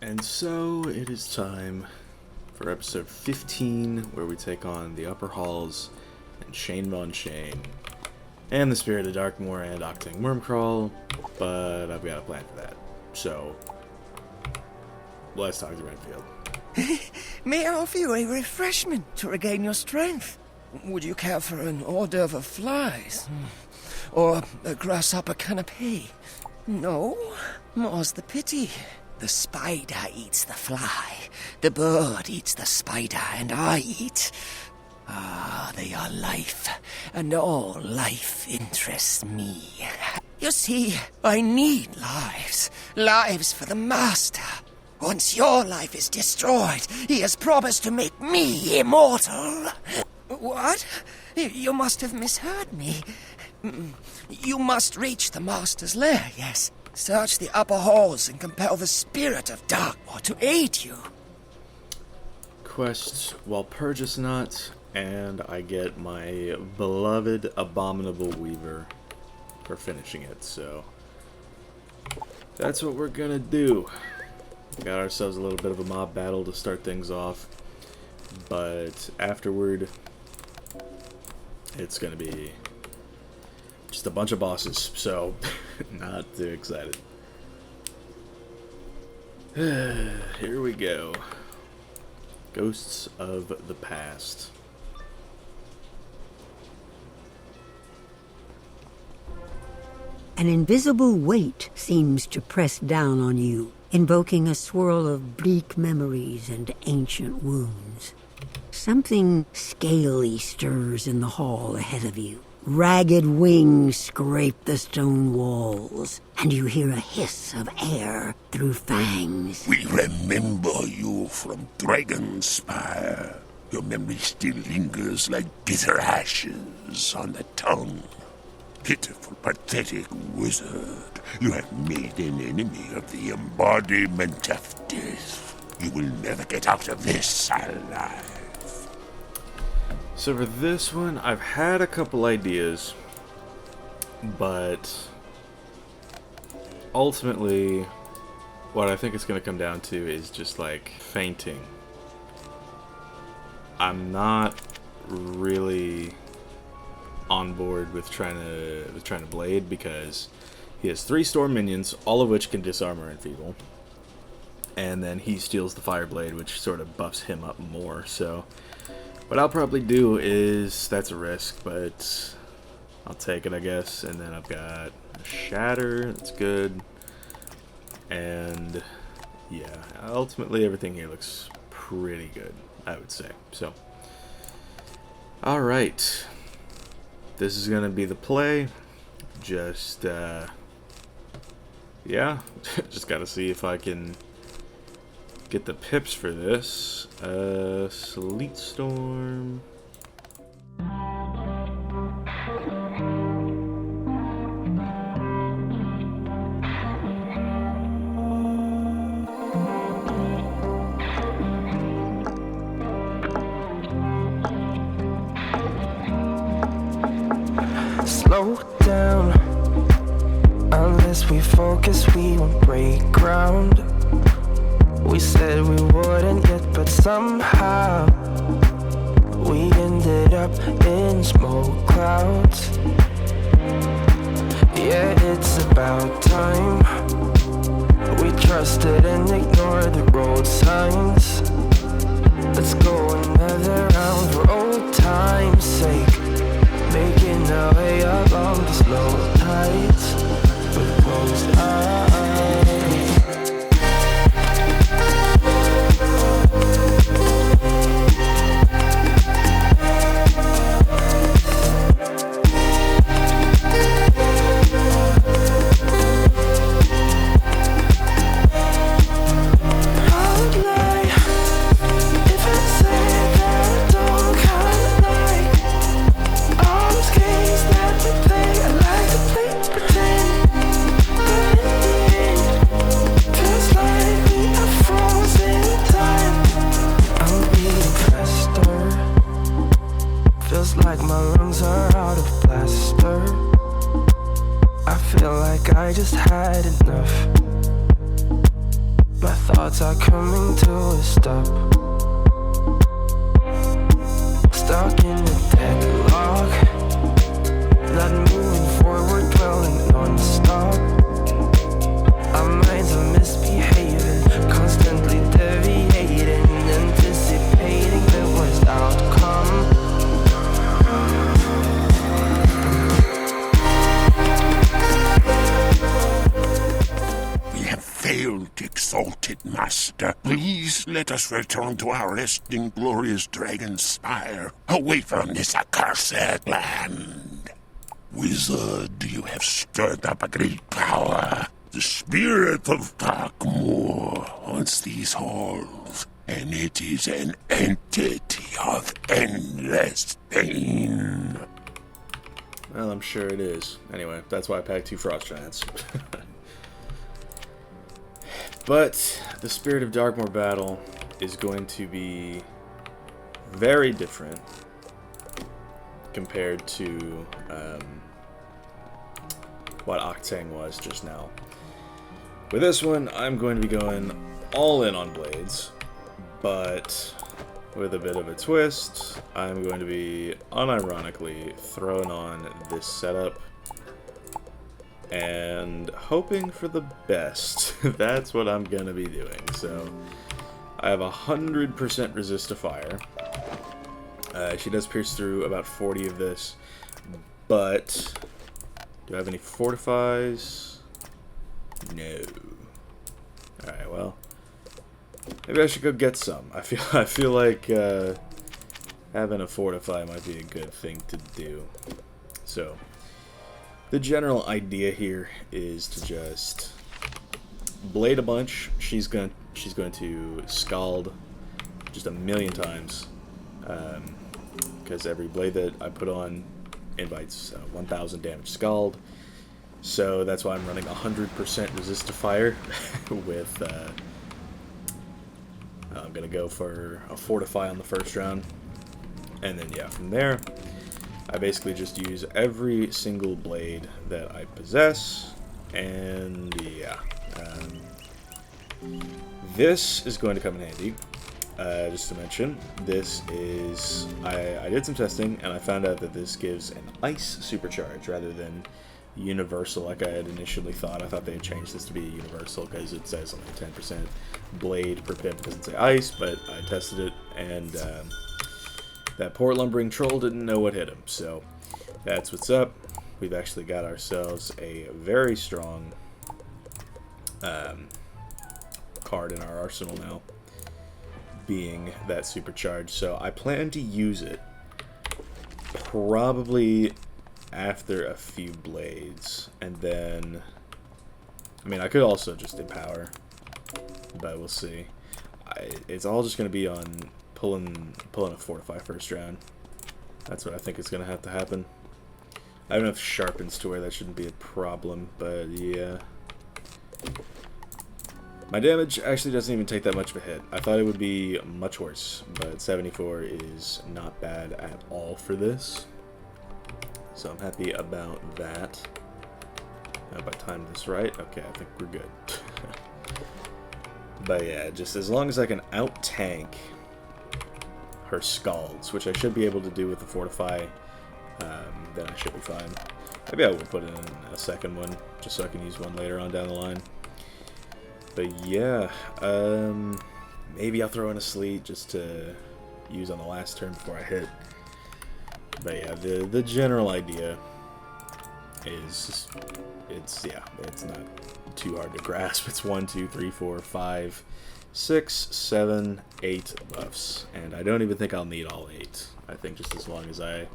And so it is time for episode 15, where we take on the Upper Halls and Shane Von Shane and the Spirit of Darkmoor and Akhtang Wormcrawl, but I've got a plan for that. So let's talk to Renfield. May I offer you a refreshment to regain your strength? Would you care for an hors d'oeuvre of flies? Or a grasshopper canapé? No? More's the pity. The spider eats the fly, the bird eats the spider, and I eat... they are life, and all life interests me. You see, I need lives. Lives for the Master. Once your life is destroyed, he has promised to make me immortal. What? You must have misheard me. You must reach the Master's lair, yes. Search the upper halls and compel the spirit of Darkmoor to aid you. Quest Walpurgisnacht, and I get my beloved Abominable Weaver for finishing it, so that's what we're gonna do. Got ourselves a little bit of a mob battle to start things off, but afterward it's gonna be just a bunch of bosses, so not too excited. Here we go. Ghosts of the Past. An invisible weight seems to press down on you, invoking a swirl of bleak memories and ancient wounds. Something scaly stirs in the hall ahead of you. Ragged wings scrape the stone walls, and you hear a hiss of air through fangs. We remember you from Dragonspire. Your memory still lingers like bitter ashes on the tongue. Pitiful, pathetic wizard, you have made an enemy of the embodiment of death. You will never get out of this alive. So for this one, I've had a couple ideas, but ultimately what I think it's going to come down to is just like fainting. I'm not really on board with trying to blade, because he has 3 storm minions, all of which can disarm or enfeeble, and then he steals the fire blade, which sort of buffs him up more. So what I'll probably do is, that's a risk, but I'll take it, I guess. And then I've got a shatter, that's good, and yeah, ultimately everything here looks pretty good, I would say. So alright, this is gonna be the play. Just yeah, just gotta see if I can get the pips for this. Sleet Storm. Slow down. Unless we focus, we won't break ground. We said we wouldn't yet, but somehow we ended up in smoke clouds. Yeah, it's about time we trusted and ignored the road signs. Let's go another round for old time's sake, making our way along the slow tides with closed eyes. thoughts are coming to a stop. Stuck in a deadlock, not moving forward, dwelling non-stop. Our minds are misbehaving, constantly deviating, anticipating the worst outcome. We have failed, exalted master. Please let us return to our resting glorious dragon spire, away from this accursed land. Wizard, you have stirred up a great power. The spirit of Darkmoor haunts these halls, and it is an entity of endless pain. Well, I'm sure it is. Anyway, that's why I packed 2 frost giants. But the Spirit of Darkmoor battle is going to be very different compared to what Akhtang was just now. With this one, I'm going to be going all in on blades, but with a bit of a twist, I'm going to be unironically throwing on this setup and hoping for the best. That's what I'm gonna be doing. So I have 100% resist to fire. She does pierce through about 40 of this, but do I have any fortifies? No. Alright, well, maybe I should go get some. I feel like having a fortify might be a good thing to do. So the general idea here is to just blade a bunch. She's going to scald just a million times, because every blade that I put on invites 1,000 damage scald. So that's why I'm running 100% resist to fire with I'm gonna go for a fortify on the first round, and then yeah, from there I basically just use every single blade that I possess, and yeah, this is going to come in handy. Just to mention, this is, I did some testing and I found out that this gives an ice supercharge rather than universal like I had initially thought. I thought they had changed this to be universal because it says only 10% blade per pip, doesn't say ice, but I tested it and that poor lumbering troll didn't know what hit him, so that's what's up. We've actually got ourselves a very strong card in our arsenal now, being that supercharge. So I plan to use it probably after a few blades, and then, I mean, I could also just empower, but we'll see. It's all just going to be on pulling a fortify first round. That's what I think is going to have to happen. I have enough sharpens to where that shouldn't be a problem, but yeah. My damage actually doesn't even take that much of a hit. I thought it would be much worse, but 74 is not bad at all for this. So I'm happy about that. If I timed this right, okay, I think we're good. But yeah, just as long as I can out-tank her scalds, which I should be able to do with the fortify, then I should be fine. Maybe I will put in a second one, just so I can use one later on down the line. But yeah, maybe I'll throw in a sleet just to use on the last turn before I hit. But yeah, the general idea is, it's not too hard to grasp. It's 1, 2, 3, 4, 5, 6, 7, 8 buffs, and I don't even think I'll need all 8. I think just as long as I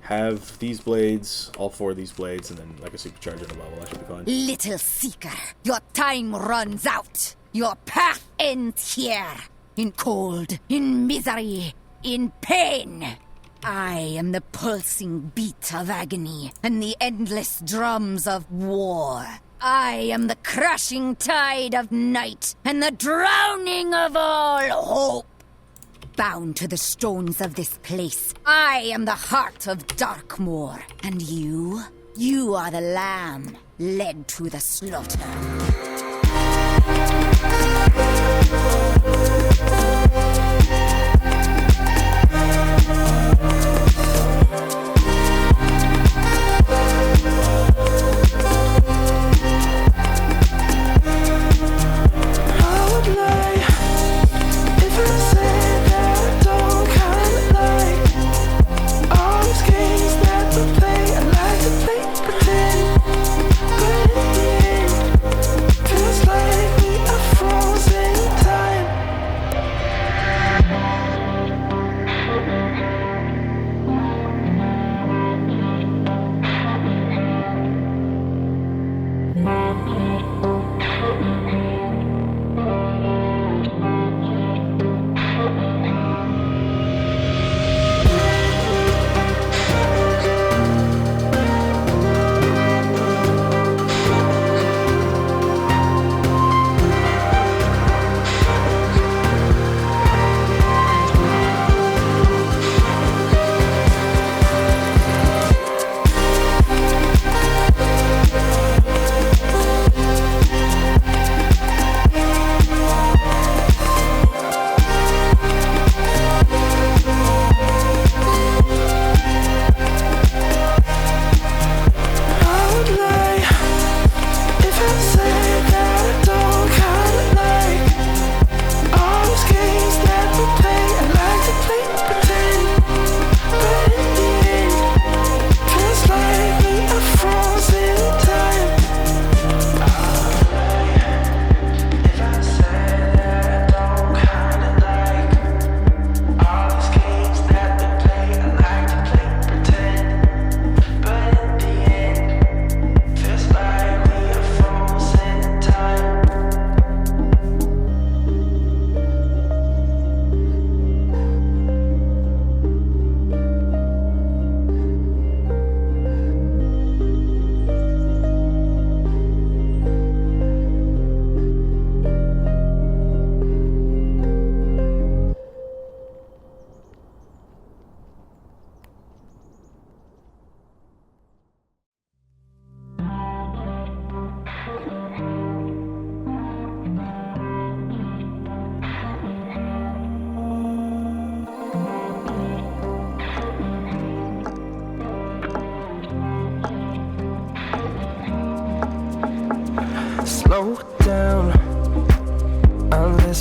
have these blades, all 4 of these blades, and then like a supercharger in a level, I should be fine. Little seeker, your time runs out. Your path ends here. In cold, in misery, in pain. I am the pulsing beat of agony and the endless drums of war. I am the crashing tide of night and the drowning of all hope. Bound to the stones of this place, I am the heart of Darkmoor. And you are the lamb led to the slaughter.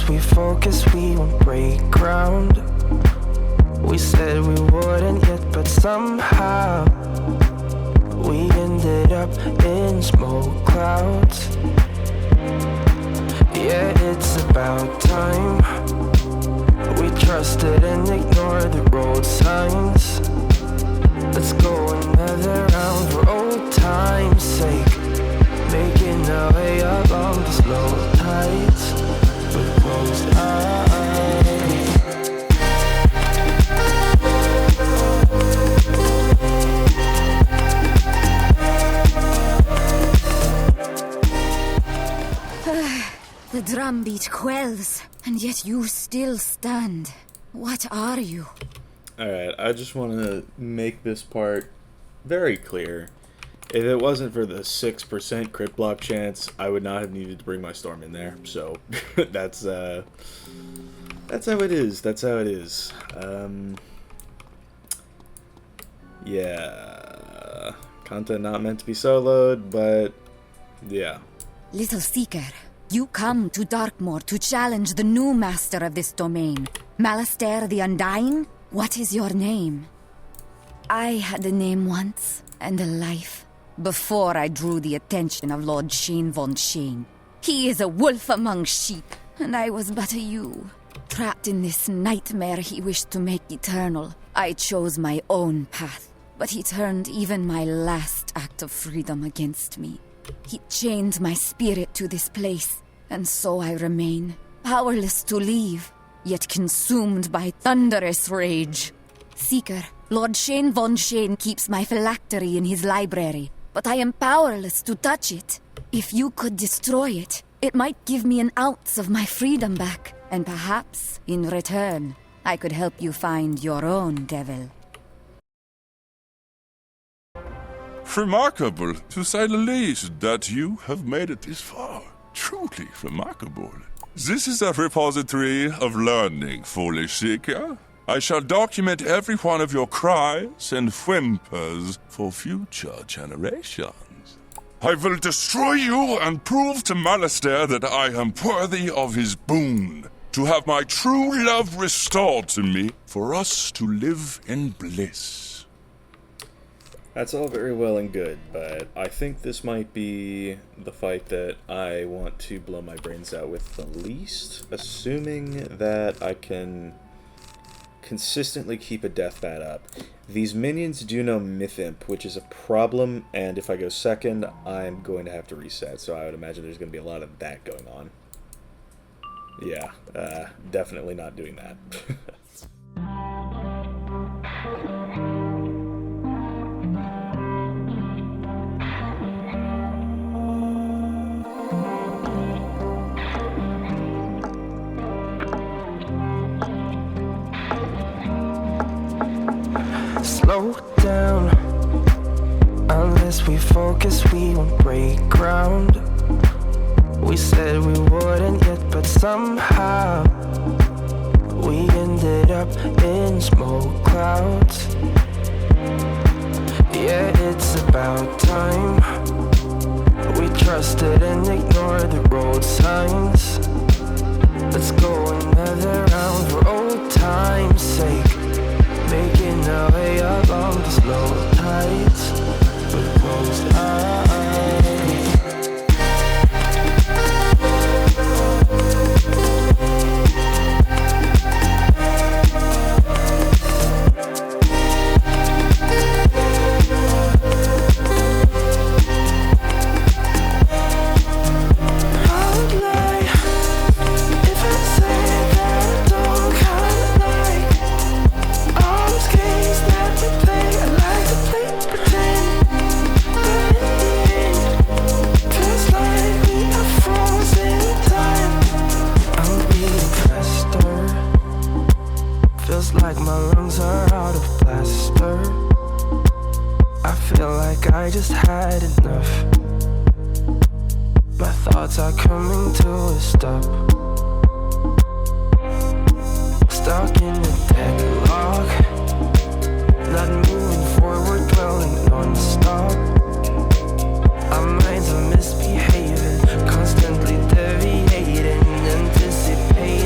Unless we focus, we won't break ground. We said we wouldn't yet, but somehow we ended up in smoke clouds. Yeah, it's about time. We trusted and ignored the road signs. Let's go another round for old time's sake, making our way along the slow tides with closed eyes. The drumbeat quells, and yet you still stand. What are you? Alright, I just want to make this part very clear. If it wasn't for the 6% crit block chance, I would not have needed to bring my storm in there. So, that's how it is. That's how it is. Yeah. Content not meant to be soloed, but yeah. Little Seeker, you come to Darkmoor to challenge the new master of this domain, Malastair the Undying? What is your name? I had a name once, and a life, before I drew the attention of Lord Shane von Shane. He is a wolf among sheep, and I was but a ewe. Trapped in this nightmare he wished to make eternal, I chose my own path, but he turned even my last act of freedom against me. He chained my spirit to this place, and so I remain, powerless to leave, yet consumed by thunderous rage. Seeker, Lord Shane von Shane keeps my phylactery in his library, but I am powerless to touch it. If you could destroy it, it might give me an ounce of my freedom back, and perhaps, in return, I could help you find your own devil. Remarkable, to say the least, that you have made it this far. Truly remarkable. This is a repository of learning, foolish seeker. I shall document every one of your cries and whimpers for future generations. I will destroy you and prove to Malastair that I am worthy of his boon, to have my true love restored to me, for us to live in bliss. That's all very well and good, but I think this might be the fight that I want to blow my brains out with the least, assuming that I can consistently keep a death bat up. These minions do know Myth Imp, which is a problem, and if I go second, I'm going to have to reset, so I would imagine there's going to be a lot of that going on. Yeah, definitely not doing that. Slow down. Unless we focus, we won't break ground. We said we wouldn't yet, but somehow we ended up in smoke clouds. Yeah, it's about time. We trusted and ignored the road signs. Let's go another round for old time's sake, making our way along the slow tides with closed eyes. Like my lungs are out of plaster. I feel like I just had enough. My thoughts are coming to a stop. Stuck in a deadlock, not moving forward, dwelling non-stop. Our minds are misbehaving, constantly deviating, anticipating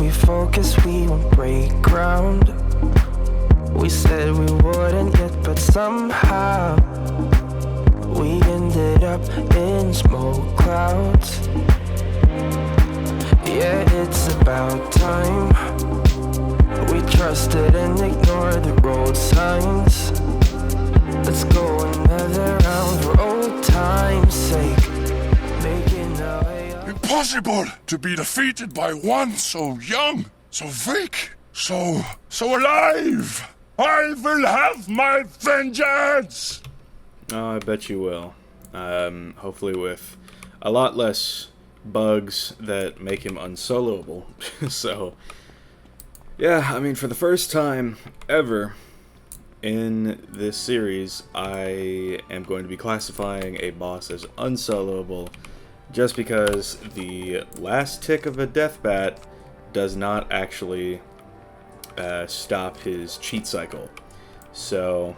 we focus, we won't break ground. We said we wouldn't yet, but somehow we ended up in smoke clouds. Yeah, it's about time we trusted and ignored the road signs. Let's go another round for old time's sake. Making our way up. Impossible to be defeated by one so young, so weak, so alive. I will have my vengeance. Oh, I bet you will. Hopefully with a lot less bugs that make him unsoloable. So, yeah, I mean, for the first time ever in this series, I am going to be classifying a boss as unsoloable just because the last tick of a death bat does not actually stop his cheat cycle. So,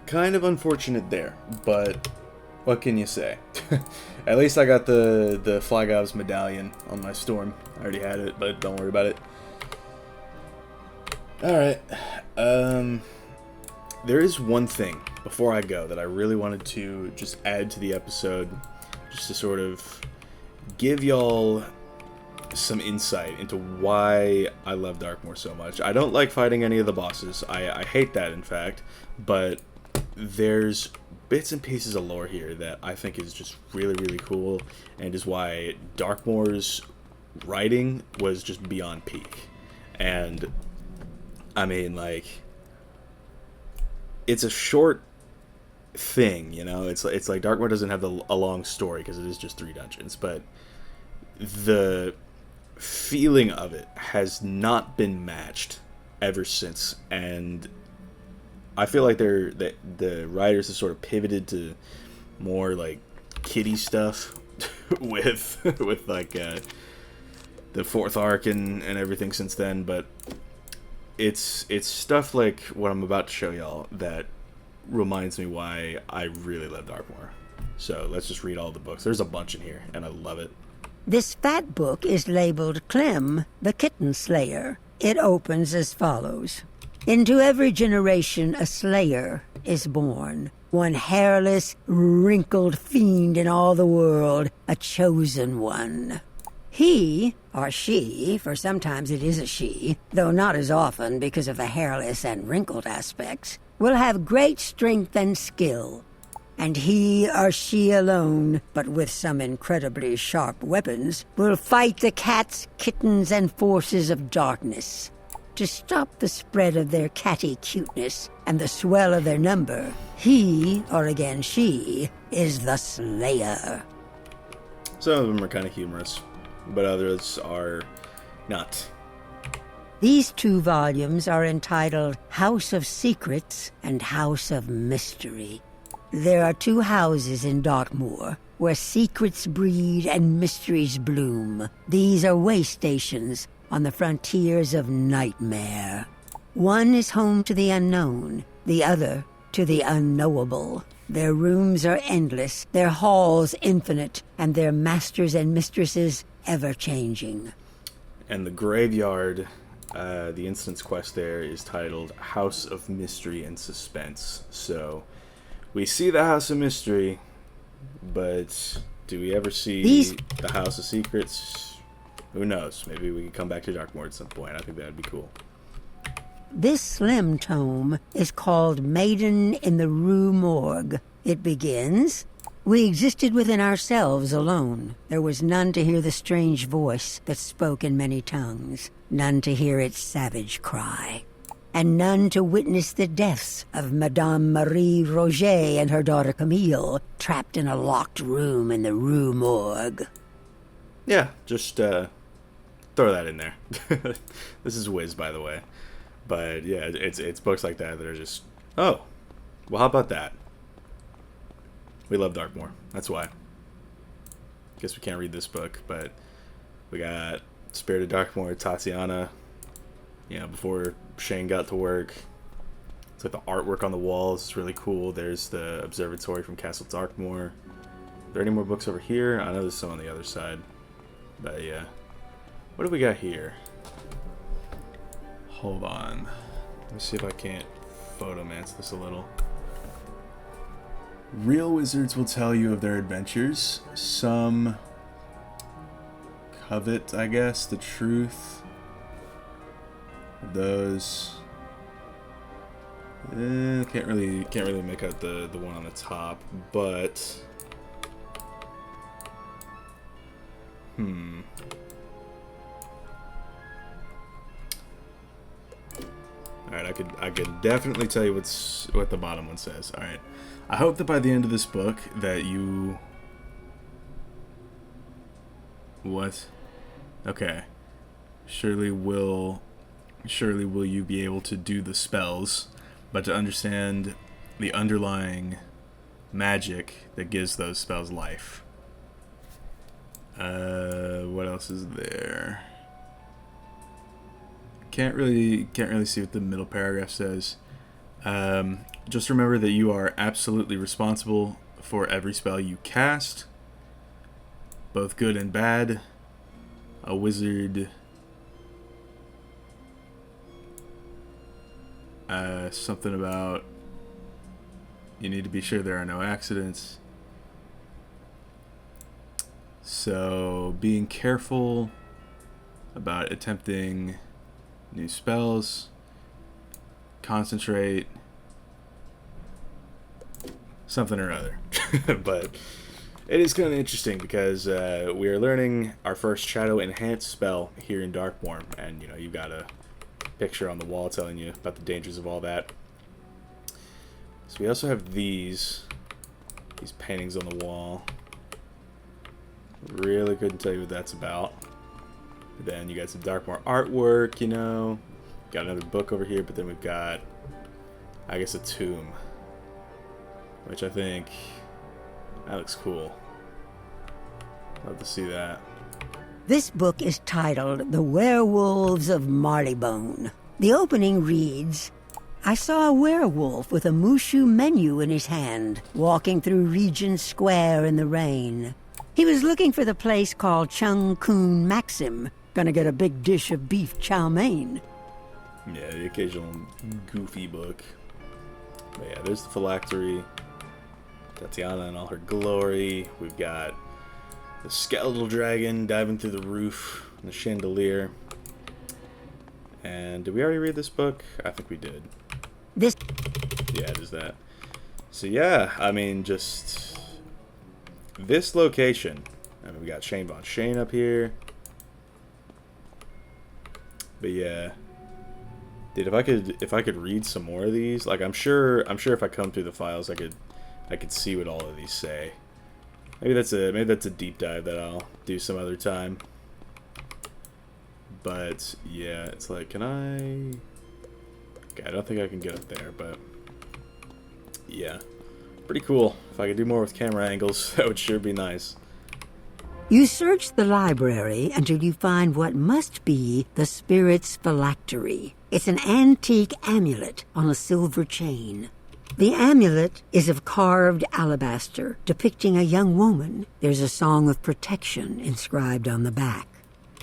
kind of unfortunate there, but what can you say? At least I got the Fly Gob's medallion on my storm. I already had it, but don't worry about it. Alright, there is one thing before I go that I really wanted to just add to the episode, just to sort of give y'all some insight into why I love Darkmoor so much. I don't like fighting any of the bosses. I hate that, in fact, but there's bits and pieces of lore here that I think is just really, really cool, and is why Darkmoor's writing was just beyond peak. And I mean, like, it's a short thing, you know. It's like Darkmoor doesn't have a long story because it is just 3 dungeons, but the feeling of it has not been matched ever since, and I feel like the writers have sort of pivoted to more like kiddie stuff with like the 4th arc and everything since then, but it's stuff like what I'm about to show y'all that reminds me why I really love Darkmoor. So let's just read all the books. There's a bunch in here, and I love it. This fat book is labeled Clem, the Kitten Slayer. It opens as follows. Into every generation a slayer is born. One hairless, wrinkled fiend in all the world, a chosen one. He, or she, for sometimes it is a she, though not as often because of the hairless and wrinkled aspects, will have great strength and skill. And he or she alone, but with some incredibly sharp weapons, will fight the cats, kittens, and forces of darkness. To stop the spread of their catty cuteness and the swell of their number, he, or again she, is the Slayer. Some of them are kind of humorous, but others are not. These 2 volumes are entitled House of Secrets and House of Mystery. There are 2 houses in Darkmoor, where secrets breed and mysteries bloom. These are way stations on the frontiers of nightmare. One is home to the unknown, the other to the unknowable. Their rooms are endless, their halls infinite, and their masters and mistresses ever-changing. And the graveyard, the instance quest there is titled House of Mystery and Suspense. So we see the House of Mystery, but do we ever see the House of Secrets? Who knows? Maybe we can come back to Darkmoor at some point. I think that would be cool. This slim tome is called Maiden in the Rue Morgue. It begins, we existed within ourselves alone. There was none to hear the strange voice that spoke in many tongues, none to hear its savage cry, and none to witness the deaths of Madame Marie Roger and her daughter Camille, trapped in a locked room in the Rue Morgue. Yeah, just throw that in there. This is Wiz, by the way. But yeah, it's books like that are just, oh, well, how about that? We love Darkmoor. That's why. Guess we can't read this book, but we got Spirit of Darkmoor, Tatyana. You know, before Shane got to work. It's like the artwork on the walls is really cool. There's the observatory from Castle Darkmoor. Are there any more books over here? I know there's some on the other side. But yeah. What do we got here? Hold on. Let me see if I can't photomance this a little. Real wizards will tell you of their adventures. Some covet, I guess, the truth. Those can't really make out the one on the top, but Alright, I could definitely tell you what the bottom one says. Alright. I hope that by the end of this book that you... What? Okay. Surely will you be able to do the spells, but to understand the underlying magic that gives those spells life. What else is there? Can't really see what the middle paragraph says. Just remember that you are absolutely responsible for every spell you cast, both good and bad. A wizard, something about you need to be sure there are no accidents. So being careful about attempting new spells, concentrate, something or other. But it is kind of interesting because we are learning our first shadow enhanced spell here in Darkmoor, and you know, you've got a picture on the wall telling you about the dangers of all that. So we also have these paintings on the wall. Really couldn't tell you what that's about. Then you got some Darkmoor artwork, you know. Got another book over here, but then we've got, I guess, a tomb, which I think that looks cool. Love to see that. This book is titled The Werewolves of Marleybone. The opening reads, I saw a werewolf with a Mushu menu in his hand, walking through Regent Square in the rain. He was looking for the place called Chung Kun Maxim. Gonna get a big dish of beef chow mein. Yeah, the occasional goofy book. But yeah, there's the phylactery. Tatyana in all her glory. We've got the skeletal dragon diving through the roof and the chandelier. And did we already read this book? I think we did. Yeah, it is that. So yeah, I mean, just this location. I mean, we got Shane Von Shane up here. But yeah, dude, if I could read some more of these, like I'm sure if I come through the files, I could see what all of these say. Maybe that's a deep dive that I'll do some other time. But yeah, it's like, can I? Okay, I don't think I can get up there, but yeah, pretty cool. If I could do more with camera angles, that would sure be nice. You search the library until you find what must be the spirit's phylactery. It's an antique amulet on a silver chain. The amulet is of carved alabaster, depicting a young woman. There's a song of protection inscribed on the back.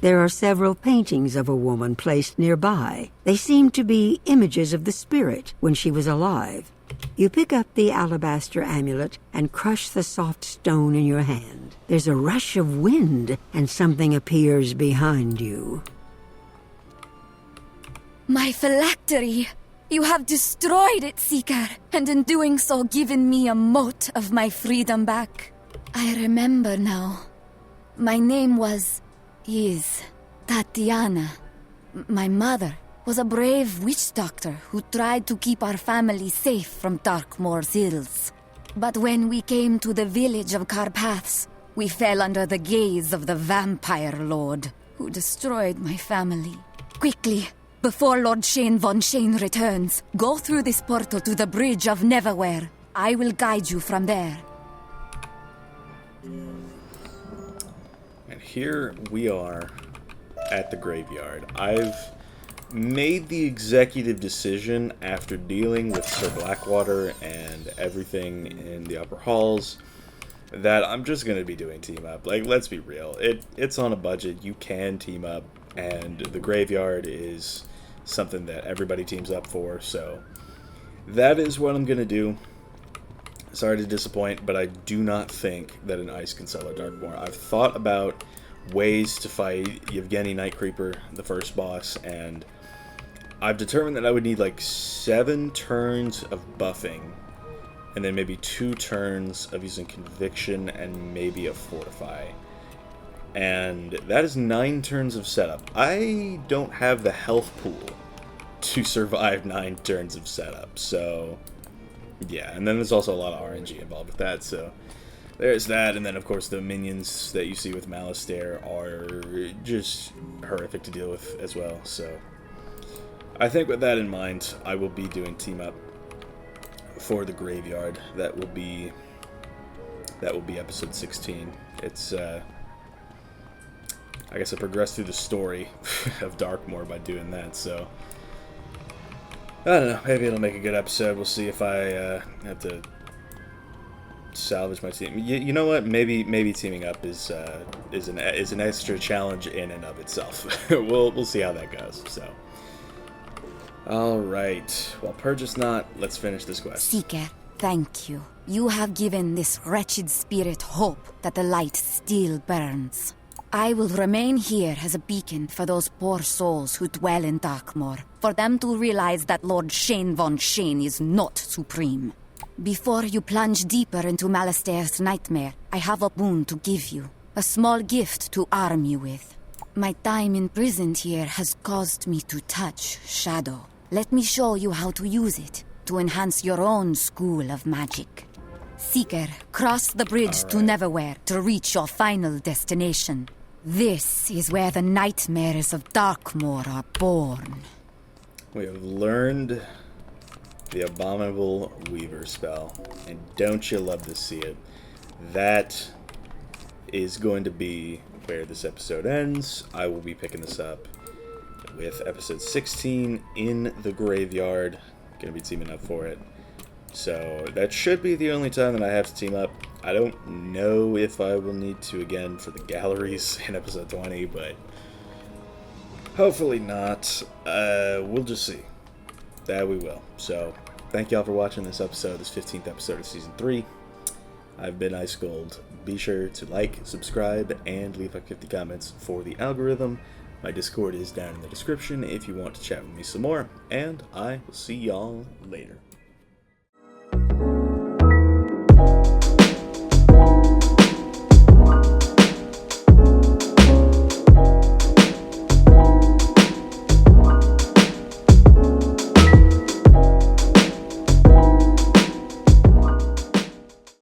There are several paintings of a woman placed nearby. They seem to be images of the spirit when she was alive. You pick up the alabaster amulet and crush the soft stone in your hand. There's a rush of wind, and something appears behind you. My phylactery! You have destroyed it, Seeker, and in doing so given me a mote of my freedom back. I remember now. My name is Tatyana. My mother was a brave witch doctor who tried to keep our family safe from Darkmoor's ills. But when we came to the village of Carpaths, we fell under the gaze of the vampire lord, who destroyed my family. Quickly, before Lord Shane Von Shane returns, go through this portal to the Bridge of Neverwhere. I will guide you from there. And here we are at the graveyard. I've made the executive decision after dealing with Sir Blackwater and everything in the upper halls that I'm just going to be doing team up. Like, let's be real. It's on a budget. You can team up. and the graveyard is something that everybody teams up for, so that is what I'm going to do. Sorry to disappoint, but I do not think that an ice can sell a Darkmoor. I've thought about ways to fight Yevgeny Nightcreeper, the first boss, and I've determined that I would need like 7 turns of buffing, and then maybe 2 turns of using Conviction and maybe a Fortify. And that is 9 turns of setup. I don't have the health pool to survive 9 turns of setup, so yeah. And then there's also a lot of RNG involved with that, so there's that. And then of course the minions that you see with Malistaire are just horrific to deal with as well, so I think with that in mind, I will be doing team up for the graveyard. That will be episode 16. It's I guess I progressed through the story of Darkmoor by doing that, so I don't know, maybe it'll make a good episode. We'll see if I have to salvage my team. You know what? Maybe teaming up is an extra challenge in and of itself. We'll see how that goes. So, all right. Walpurgisnacht, let's finish this quest. Seeker, thank you. You have given this wretched spirit hope that the light still burns. I will remain here as a beacon for those poor souls who dwell in Darkmoor, for them to realize that Lord Shane von Shane is not supreme. Before you plunge deeper into Malastaire's nightmare, I have a boon to give you, a small gift to arm you with. My time imprisoned here has caused me to touch Shadow. Let me show you how to use it, to enhance your own school of magic. Seeker, cross the bridge to Neverwhere to reach your final destination. This is where the nightmares of Darkmoor are born. We have learned the Abominable Weaver spell, and don't you love to see it? That is going to be where this episode ends. I will be picking this up with episode 16 in the graveyard. Gonna be teaming up for it. So that should be the only time that I have to team up. I don't know if I will need to again for the galleries in episode 20, but hopefully not. We'll just see. That we will. So thank y'all for watching this episode, this 15th episode of Season 3. I've been Ice Gold. Be sure to like, subscribe, and leave like 50 comments for the algorithm. My Discord is down in the description if you want to chat with me some more, and I will see y'all later.